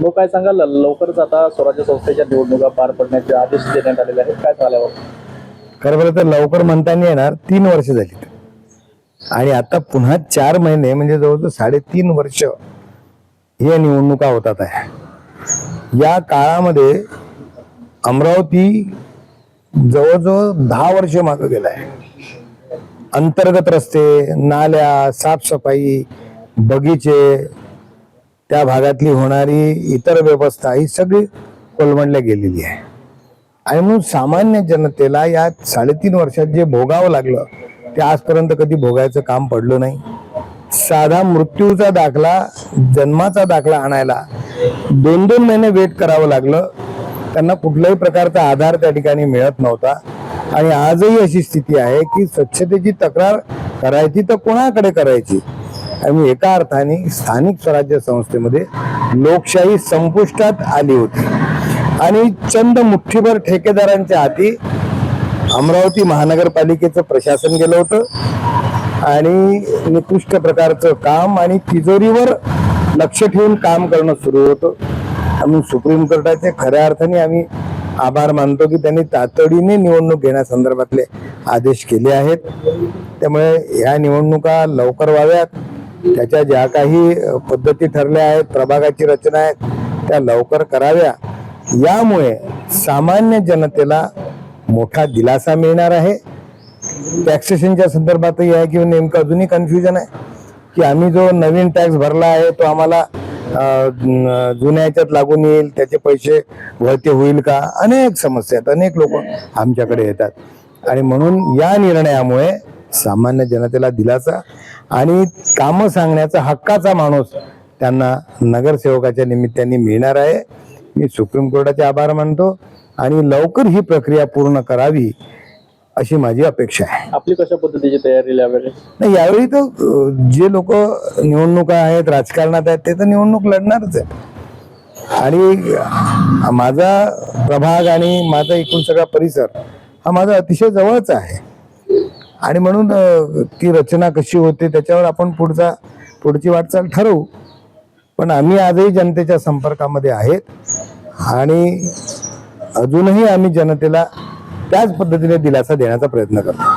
मग काय सांगाल, लवकरच आता स्वराज्य संस्थेच्या निवडणुका पार पडण्याचे आदेश देण्यात आलेले आहेत, काय झाल्यावर? खरं बरं तर लवकर म्हणता नाही येणार, 3 वर्ष झाली आणि आता पुन्हा 4 महिने म्हणजे जवळजवळ 3.5 वर्ष या निवडणुका होतात आहे. या काळामध्ये अमरावती जवळजवळ 10 वर्ष मागे गेला आहे. अंतर्गत रस्ते, नाल्या, साफसफाई, बगीचे, त्या भागातली होणारी इतर व्यवस्था ही सगळी कोलमडल्या गेलेली आहे. आणि म्हणून सामान्य जनतेला या 3.5 वर्षात जे भोगावं लागलं ते आजपर्यंत कधी भोगायचं काम पडलं नाही. साधा मृत्यूचा दाखला, जन्माचा दाखला आणायला 2-2 महिने वेट करावं लागलं. त्यांना कुठल्याही प्रकारचा आधार त्या ठिकाणी मिळत नव्हता. आणि आजही अशी स्थिती आहे की स्वच्छतेची तक्रार करायची तर कोणाकडे करायची. आणि एका अर्थाने स्थानिक स्वराज्य संस्थेमध्ये लोकशाही संपुष्टात आली होती आणि चंद मुठ्ठीभर ठेकेदारांच्या हाती अमरावती महानगरपालिकेचं प्रशासन गेलं होतं आणि निकृष्ट प्रकारचं काम आणि तिजोरीवर लक्ष ठेवून काम करणं सुरू होतं. आम्ही सुप्रीम कोर्टाचे खऱ्या अर्थाने आम्ही आभार मानतो की त्यांनी तातडीने निवडणूक घेण्यासंदर्भातले आदेश केले आहेत. त्यामुळे ह्या निवडणुका लवकर व्हाव्यात. त्याच्या ज्या काही पद्धती ठरल्या आहेत, प्रभागाची रचना आहे, त्या लवकर कराव्या. यामुळे सामान्य जनतेला मोठा दिलासा मिळणार आहे. टॅक्सेशनच्या संदर्भातही आहे की नेमकं अजूनही कन्फ्युजन आहे की आम्ही जो नवीन टॅक्स भरला आहे तो आम्हाला जुन्या याच्यात लागून येईल, त्याचे पैसे वळते होईल का. अनेक समस्या आहेत, अनेक लोक आमच्याकडे येतात आणि म्हणून या निर्णयामुळे सामान्य जनतेला दिलासा आणि कामं सांगण्याचा हक्काचा माणूस त्यांना नगरसेवकाच्या निमित्ताने मिळणार आहे. मी सुप्रीम कोर्टाचे आभार मानतो आणि लवकर ही प्रक्रिया पूर्ण करावी अशी माझी अपेक्षा आहे. आपली कशा पद्धतीची तयारी यावेळी? नाही, यावेळी तर जे लोक निवडणुका आहेत, राजकारणात आहेत, ते तर निवडणूक लढणारच आहेत. आणि माझा प्रभाग आणि माझा एकूण सगळा परिसर हा माझा अतिशय जवळचा आहे आणि म्हणून ती रचना कशी होते त्याच्यावर आपण पुढची वाटचाल ठरवू. पण आम्ही आजही जनतेच्या संपर्कामध्ये आहेत आणि अजूनही आम्ही जनतेला त्याच पद्धतीने दिलासा देण्याचा प्रयत्न करतो.